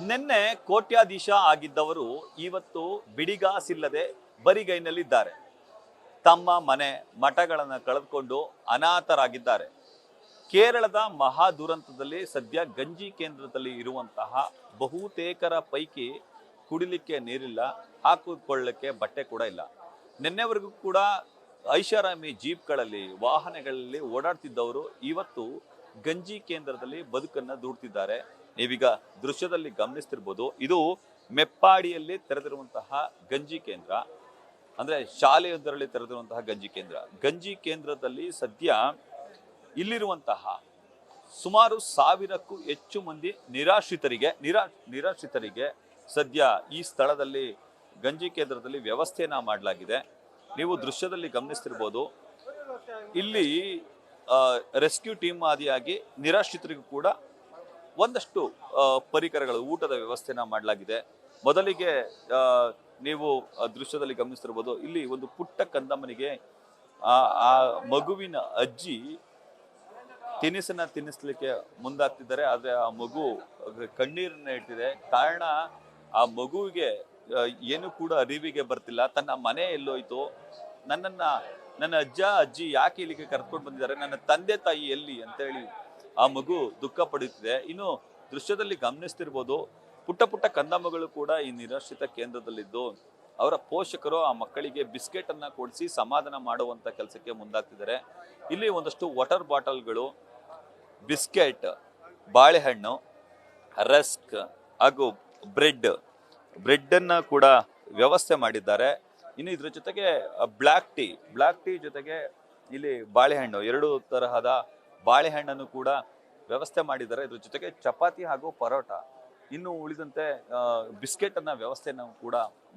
ನಿನ್ನೆ ಕೋಟ್ಯಾಧೀಶ ಆಗಿದ್ದವರು ಇವತ್ತು ಬಿಡಿಗಾಸಿಲ್ಲದೆ ಬರಿಗೈನಲ್ಲಿದ್ದಾರೆ. ತಮ್ಮ ಮನೆ ಮಠಗಳನ್ನು ಕಳೆದುಕೊಂಡು ಅನಾಥರಾಗಿದ್ದಾರೆ. ಕೇರಳದ ಮಹಾ ದುರಂತದಲ್ಲಿ ಸದ್ಯ ಗಂಜಿ ಕೇಂದ್ರದಲ್ಲಿ ಇರುವಂತಹ ಬಹುತೇಕರ ಪೈಕಿ ಕುಡಿಲಿಕ್ಕೆ ನೀರಿಲ್ಲ, ಹಾಕಿಕೊಳ್ಳಕ್ಕೆ ಬಟ್ಟೆ ಕೂಡ ಇಲ್ಲ. ನಿನ್ನೆವರೆಗೂ ಕೂಡ ಐಷಾರಾಮಿ ಜೀಪ್ಗಳಲ್ಲಿ ವಾಹನಗಳಲ್ಲಿ ಓಡಾಡ್ತಿದ್ದವರು ಇವತ್ತು ಗಂಜಿ ಕೇಂದ್ರದಲ್ಲಿ ಬದುಕನ್ನ ದೂಡ್ತಿದ್ದಾರೆ. ನೀವೀಗ ದೃಶ್ಯದಲ್ಲಿ ಗಮನಿಸ್ತಿರ್ಬೋದು, ಇದು ಮೆಪ್ಪಾಡಿಯಲ್ಲಿ ತೆರೆದಿರುವಂತಹ ಗಂಜಿ ಕೇಂದ್ರ, ಅಂದ್ರೆ ಶಾಲೆಯೊಂದರಲ್ಲಿ ತೆರೆದಿರುವಂತಹ ಗಂಜಿ ಕೇಂದ್ರದಲ್ಲಿ ಸದ್ಯ ಇಲ್ಲಿರುವಂತಹ ಸುಮಾರು 1000ಕ್ಕೂ ಹೆಚ್ಚು ಮಂದಿ ನಿರಾಶ್ರಿತರಿಗೆ ಸದ್ಯ ಈ ಸ್ಥಳದಲ್ಲಿ ಗಂಜಿ ಕೇಂದ್ರದಲ್ಲಿ ವ್ಯವಸ್ಥೆಯನ್ನ ಮಾಡಲಾಗಿದೆ. ನೀವು ದೃಶ್ಯದಲ್ಲಿ ಗಮನಿಸ್ತಿರ್ಬೋದು, ಇಲ್ಲಿ ರೆಸ್ಕ್ಯೂ ಟೀಮ್ ಆದಿಯಾಗಿ ನಿರಾಶ್ರಿತರಿಗೂ ಕೂಡ ಒಂದಷ್ಟು ಪರಿಕರಗಳು, ಊಟದ ವ್ಯವಸ್ಥೆನ ಮಾಡಲಾಗಿದೆ. ಮೊದಲಿಗೆ ನೀವು ದೃಶ್ಯದಲ್ಲಿ ಗಮನಿಸ್ತಿರ್ಬೋದು, ಇಲ್ಲಿ ಒಂದು ಪುಟ್ಟ ಕಂದಮ್ಮನಿಗೆ ಆ ಮಗುವಿನ ಅಜ್ಜಿ ತಿನ್ನಿಸ್ಲಿಕ್ಕೆ ಮುಂದಾಗ್ತಿದ್ದಾರೆ. ಆದ್ರೆ ಆ ಮಗು ಕಣ್ಣೀರನ್ನ ಇಡ್ತಿದೆ. ಕಾರಣ, ಆ ಮಗುವಿಗೆ ಏನು ಕೂಡ ಅರಿವಿಗೆ ಬರ್ತಿಲ್ಲ. ತನ್ನ ಮನೆ ಎಲ್ಲೋಯ್ತು, ನನ್ನ ಅಜ್ಜಿ ಯಾಕೆ ಇಲ್ಲಿಗೆ ಕರ್ಕೊಂಡು ಬಂದಿದ್ದಾರೆ, ನನ್ನ ತಂದೆ ತಾಯಿ ಎಲ್ಲಿ ಅಂತೇಳಿ ಆ ಮಗು ದುಃಖ ಪಡುತ್ತಿದೆ. ಇನ್ನು ದೃಶ್ಯದಲ್ಲಿ ಗಮನಿಸ್ತಿರ್ಬೋದು, ಪುಟ್ಟ ಕಂದಮ್ಮಗಳು ಕೂಡ ಈ ನಿರಾಶ್ರಿತ ಕೇಂದ್ರದಲ್ಲಿದ್ದು ಅವರ ಪೋಷಕರು ಆ ಮಕ್ಕಳಿಗೆ ಬಿಸ್ಕೆಟ್ ಅನ್ನ ಕೊಡಿಸಿ ಸಮಾಧಾನ ಮಾಡುವಂತ ಕೆಲಸಕ್ಕೆ ಮುಂದಾಗ್ತಿದ್ದಾರೆ. ಇಲ್ಲಿ ಒಂದಷ್ಟು ವಾಟರ್ ಬಾಟಲ್ಗಳು, ಬಿಸ್ಕೆಟ್, ಬಾಳೆಹಣ್ಣು, ರಸ್ಕ್ ಹಾಗೂ ಬ್ರೆಡ್ ಅನ್ನ ಕೂಡ ವ್ಯವಸ್ಥೆ ಮಾಡಿದ್ದಾರೆ. ಇನ್ನು ಇದ್ರ ಜೊತೆಗೆ ಬ್ಲಾಕ್ ಟೀ ಜೊತೆಗೆ ಇಲ್ಲಿ ಬಾಳೆಹಣ್ಣು, 2 ತರಹದ ಬಾಳೆಹಣ್ಣನ್ನು ಕೂಡ ವ್ಯವಸ್ಥೆ ಮಾಡಿದ್ದಾರೆ. ಇದ್ರ ಜೊತೆಗೆ ಚಪಾತಿ ಹಾಗೂ ಪರೋಟ, ಇನ್ನು ಉಳಿದಂತೆ ಬಿಸ್ಕೆಟ್ ಅನ್ನ ವ್ಯವಸ್ಥೆಯನ್ನು ಕೂಡ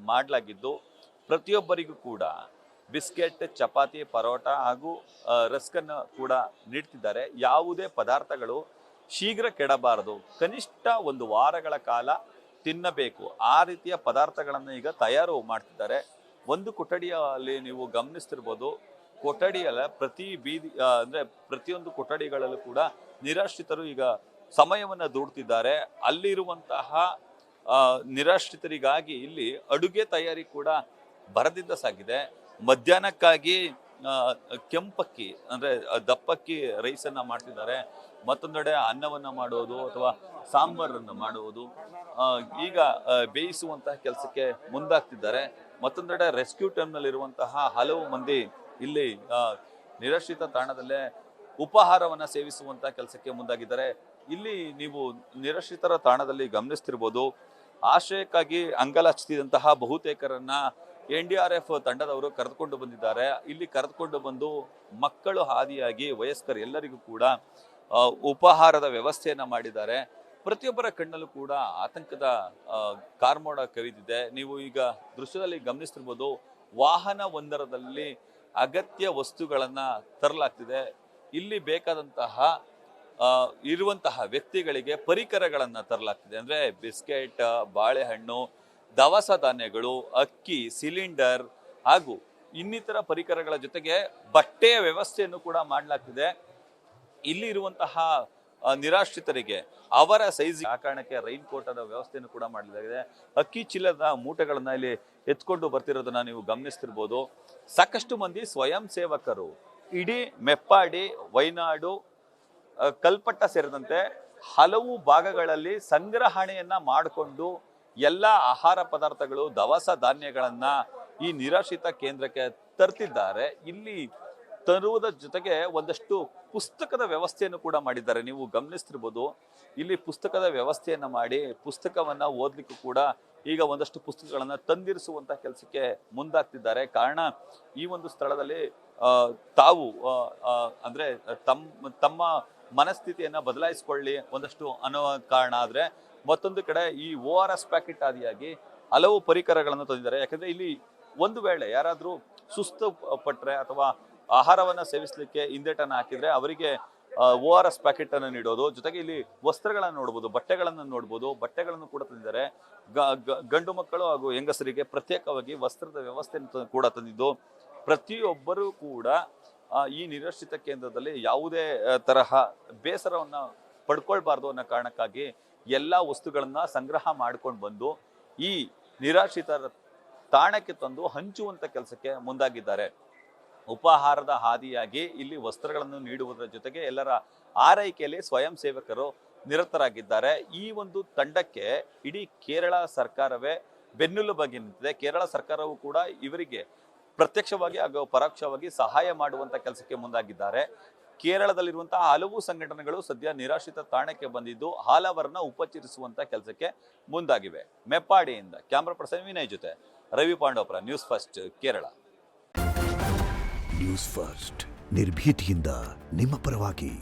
ಮಾಡಲಾಗಿದ್ದು, ಪ್ರತಿಯೊಬ್ಬರಿಗೂ ಕೂಡ ಬಿಸ್ಕೆಟ್, ಚಪಾತಿ, ಪರೋಟ ಹಾಗೂ ರಸ್ಕ್ ಅನ್ನು ಕೂಡ ನೀಡ್ತಿದ್ದಾರೆ. ಯಾವುದೇ ಪದಾರ್ಥಗಳು ಶೀಘ್ರ ಕೆಡಬಾರದು, ಕನಿಷ್ಠ 1 ವಾರಗಳ ಕಾಲ ತಿನ್ನಬೇಕು, ಆ ರೀತಿಯ ಪದಾರ್ಥಗಳನ್ನು ಈಗ ತಯಾರು ಮಾಡ್ತಿದ್ದಾರೆ. ಒಂದು ಕೊಠಡಿಯಲ್ಲಿ ನೀವು ಗಮನಿಸ್ತಿರ್ಬೋದು, ಕೊಠಡಿಯಲ್ಲ ಪ್ರತಿ ಬೀದಿ ಅಂದ್ರೆ ಪ್ರತಿಯೊಂದು ಕೊಠಡಿಗಳಲ್ಲೂ ಕೂಡ ನಿರಾಶ್ರಿತರು ಈಗ ಸಮಯವನ್ನ ದೂಡ್ತಿದ್ದಾರೆ. ಅಲ್ಲಿರುವಂತಹ ನಿರಾಶ್ರಿತರಿಗಾಗಿ ಇಲ್ಲಿ ಅಡುಗೆ ತಯಾರಿ ಕೂಡ ಭರದಿಂದ ಸಾಗಿದೆ. ಮಧ್ಯಾಹ್ನಕ್ಕಾಗಿ ಕೆಂಪಕ್ಕಿ ಅಂದ್ರೆ ದಪ್ಪಕ್ಕಿ ರೈಸನ್ನ ಮಾಡ್ತಿದ್ದಾರೆ. ಮತ್ತೊಂದೆಡೆ ಅನ್ನವನ್ನ ಮಾಡೋದು ಅಥವಾ ಸಾಂಬಾರನ್ನು ಮಾಡುವುದು, ಈಗ ಬೇಯಿಸುವಂತಹ ಕೆಲಸಕ್ಕೆ ಮುಂದಾಗ್ತಿದ್ದಾರೆ. ಮತ್ತೊಂದೆಡೆ ರೆಸ್ಕ್ಯೂ ಟೀಮ್ನಲ್ಲಿರುವಂತಹ ಹಲವು ಮಂದಿ ಇಲ್ಲಿ ನಿರಾಶ್ರಿತ ತಾಣದಲ್ಲೇ ಉಪಹಾರವನ್ನ ಸೇವಿಸುವಂತ ಕೆಲಸಕ್ಕೆ ಮುಂದಾಗಿದ್ದಾರೆ. ಇಲ್ಲಿ ನೀವು ನಿರಾಶ್ರಿತರ ತಾಣದಲ್ಲಿ ಗಮನಿಸ್ತಿರ್ಬೋದು, ಆಶ್ರಯಕ್ಕಾಗಿ ಅಂಗಲಾಚಿದಂತಹ ಬಹುತೇಕರನ್ನ NDRF ತಂಡದವರು ಕರೆದುಕೊಂಡು ಬಂದಿದ್ದಾರೆ. ಇಲ್ಲಿ ಕರೆದುಕೊಂಡು ಬಂದು ಮಕ್ಕಳು ಹಾದಿಯಾಗಿ ವಯಸ್ಕರು ಎಲ್ಲರಿಗೂ ಕೂಡ ಉಪಹಾರದ ವ್ಯವಸ್ಥೆಯನ್ನ ಮಾಡಿದ್ದಾರೆ. ಪ್ರತಿಯೊಬ್ಬರ ಕಣ್ಣಲ್ಲೂ ಕೂಡ ಆತಂಕದ ಕಾರ್ಮೋಡ ಕವಿದಿದೆ. ನೀವು ಈಗ ದೃಶ್ಯದಲ್ಲಿ ಗಮನಿಸ್ತಿರ್ಬೋದು, ವಾಹನ ಒಂದರದಲ್ಲಿ ಅಗತ್ಯ ವಸ್ತುಗಳನ್ನ ತರಲಾಗ್ತಿದೆ. ಇಲ್ಲಿ ಬೇಕಾದಂತಹ ಇರುವಂತಹ ವ್ಯಕ್ತಿಗಳಿಗೆ ಪರಿಕರಗಳನ್ನ ತರಲಾಗ್ತಿದೆ. ಅಂದ್ರೆ ಬಿಸ್ಕೆಟ್, ಬಾಳೆಹಣ್ಣು, ದವಸ ಧಾನ್ಯಗಳು, ಅಕ್ಕಿ, ಸಿಲಿಂಡರ್ ಹಾಗೂ ಇನ್ನಿತರ ಪರಿಕರಗಳ ಜೊತೆಗೆ ಬಟ್ಟೆಯ ವ್ಯವಸ್ಥೆಯನ್ನು ಕೂಡ ಮಾಡಲಾಗ್ತಿದೆ. ಇಲ್ಲಿ ಇರುವಂತಹ ನಿರಾಶ್ರಿತರಿಗೆ ಅವರ ಸೈಜ್ ಆ ಕಾರಣಕ್ಕೆ ರೈನ್ ಕೋಟ್ ಅದ ವ್ಯವಸ್ಥೆಯನ್ನು ಕೂಡ ಮಾಡಲಾಗಿದೆ. ಅಕ್ಕಿ ಚೀಲದ ಮೂಟೆಗಳನ್ನ ಇಲ್ಲಿ ಎತ್ಕೊಂಡು ಬರ್ತಿರೋದನ್ನ ನೀವು ಗಮನಿಸ್ತಿರ್ಬೋದು. ಸಾಕಷ್ಟು ಮಂದಿ ಸ್ವಯಂ ಸೇವಕರು ಇಡೀ ಮೆಪ್ಪಾಡಿ, ವೈನಾಡು, ಕಲ್ಪಟ್ಟ ಸೇರಿದಂತೆ ಹಲವು ಭಾಗಗಳಲ್ಲಿ ಸಂಗ್ರಹಣೆಯನ್ನ ಮಾಡಿಕೊಂಡು ಎಲ್ಲ ಆಹಾರ ಪದಾರ್ಥಗಳು, ದವಸ ಧಾನ್ಯಗಳನ್ನ ಈ ನಿರಾಶ್ರಿತ ಕೇಂದ್ರಕ್ಕೆ ತರ್ತಿದ್ದಾರೆ. ಇಲ್ಲಿ ತರುವುದರ ಜೊತೆಗೆ ಒಂದಷ್ಟು ಪುಸ್ತಕದ ವ್ಯವಸ್ಥೆಯನ್ನು ಕೂಡ ಮಾಡಿದ್ದಾರೆ. ನೀವು ಗಮನಿಸ್ತಿರ್ಬೋದು, ಇಲ್ಲಿ ಪುಸ್ತಕದ ವ್ಯವಸ್ಥೆಯನ್ನ ಮಾಡಿ ಪುಸ್ತಕವನ್ನ ಓದ್ಲಿಕ್ಕೂ ಕೂಡ ಈಗ ಒಂದಷ್ಟು ಪುಸ್ತಕಗಳನ್ನ ತಂದಿರಿಸುವಂತ ಕೆಲಸಕ್ಕೆ ಮುಂದಾಗ್ತಿದ್ದಾರೆ. ಕಾರಣ, ಈ ಒಂದು ಸ್ಥಳದಲ್ಲಿ ತಾವು ಅಂದ್ರೆ ತಮ್ಮ ಮನಸ್ಥಿತಿಯನ್ನ ಬದಲಾಯಿಸಿಕೊಳ್ಳಿ ಒಂದಷ್ಟು ಅನ್ನೋ ಕಾರಣ. ಆದ್ರೆ ಮತ್ತೊಂದು ಕಡೆ ಈ ORS ಪ್ಯಾಕೆಟ್ ಆದಿಯಾಗಿ ಹಲವು ಪರಿಕರಗಳನ್ನು ತಂದಿದ್ದಾರೆ. ಯಾಕಂದ್ರೆ ಇಲ್ಲಿ ಒಂದು ವೇಳೆ ಯಾರಾದ್ರೂ ಸುಸ್ತು ಪಟ್ರೆ ಅಥವಾ ಆಹಾರವನ್ನ ಸೇವಿಸಲಿಕ್ಕೆ ಹಿಂದೇಟನ್ನ ಹಾಕಿದ್ರೆ ಅವರಿಗೆ ORS ಪ್ಯಾಕೆಟ್ ಅನ್ನು ನೀಡೋದು. ಜೊತೆಗೆ ಇಲ್ಲಿ ವಸ್ತ್ರಗಳನ್ನು ನೋಡ್ಬೋದು, ಬಟ್ಟೆಗಳನ್ನು ಕೂಡ ತಂದಿದ್ದಾರೆ. ಗಂಡು ಮಕ್ಕಳು ಹಾಗೂ ಹೆಂಗಸರಿಗೆ ಪ್ರತ್ಯೇಕವಾಗಿ ವಸ್ತ್ರದ ವ್ಯವಸ್ಥೆಯನ್ನು ಕೂಡ ತಂದಿದ್ದು. ಪ್ರತಿಯೊಬ್ಬರೂ ಕೂಡ ಈ ನಿರಾಶ್ರಿತ ಕೇಂದ್ರದಲ್ಲಿ ಯಾವುದೇ ತರಹ ಬೇಸರವನ್ನ ಪಡ್ಕೊಳ್ಬಾರ್ದು ಅನ್ನೋ ಕಾರಣಕ್ಕಾಗಿ ಎಲ್ಲ ವಸ್ತುಗಳನ್ನ ಸಂಗ್ರಹ ಮಾಡ್ಕೊಂಡು ಬಂದು ಈ ನಿರಾಶ್ರಿತರ ತಾಣಕ್ಕೆ ತಂದು ಹಂಚುವಂತ ಕೆಲಸಕ್ಕೆ ಮುಂದಾಗಿದ್ದಾರೆ. ಉಪಹಾರದ ಹಾದಿಯಾಗಿ ಇಲ್ಲಿ ವಸ್ತ್ರಗಳನ್ನು ನೀಡುವುದರ ಜೊತೆಗೆ ಎಲ್ಲರ ಆರೈಕೆಯಲ್ಲಿ ಸ್ವಯಂ ಸೇವಕರು ನಿರತರಾಗಿದ್ದಾರೆ. ಈ ಒಂದು ತಂಡಕ್ಕೆ ಇಡೀ ಕೇರಳ ಸರ್ಕಾರವೇ ಬೆನ್ನೆಲುಬಾಗಿ ನಿಂತಿದೆ. ಕೇರಳ ಸರ್ಕಾರವು ಕೂಡ ಇವರಿಗೆ ಪ್ರತ್ಯಕ್ಷವಾಗಿ ಹಾಗೂ ಪರೋಕ್ಷವಾಗಿ ಸಹಾಯ ಮಾಡುವಂತ ಕೆಲಸಕ್ಕೆ ಮುಂದಾಗಿದ್ದಾರೆ. ಕೇರಳದಲ್ಲಿರುವಂತಹ ಹಲವು ಸಂಘಟನೆಗಳು ಸದ್ಯ ನಿರಾಶ್ರಿತ ತಾಣಕ್ಕೆ ಬಂದಿದ್ದು ಹಲವರನ್ನ ಉಪಚರಿಸುವಂತ ಕೆಲಸಕ್ಕೆ ಮುಂದಾಗಿವೆ. ಮೆಪ್ಪಾಡಿಯಿಂದ ಕ್ಯಾಮ್ರಾ ಪರ್ಸನ್ ವಿನಯ್ ಜೊತೆ Ravi Pandavapura, news first Kerala. News first ನಿರ್ಭೀತಿಯಿಂದ ನಿಮ್ಮ ಪರವಾಗಿ.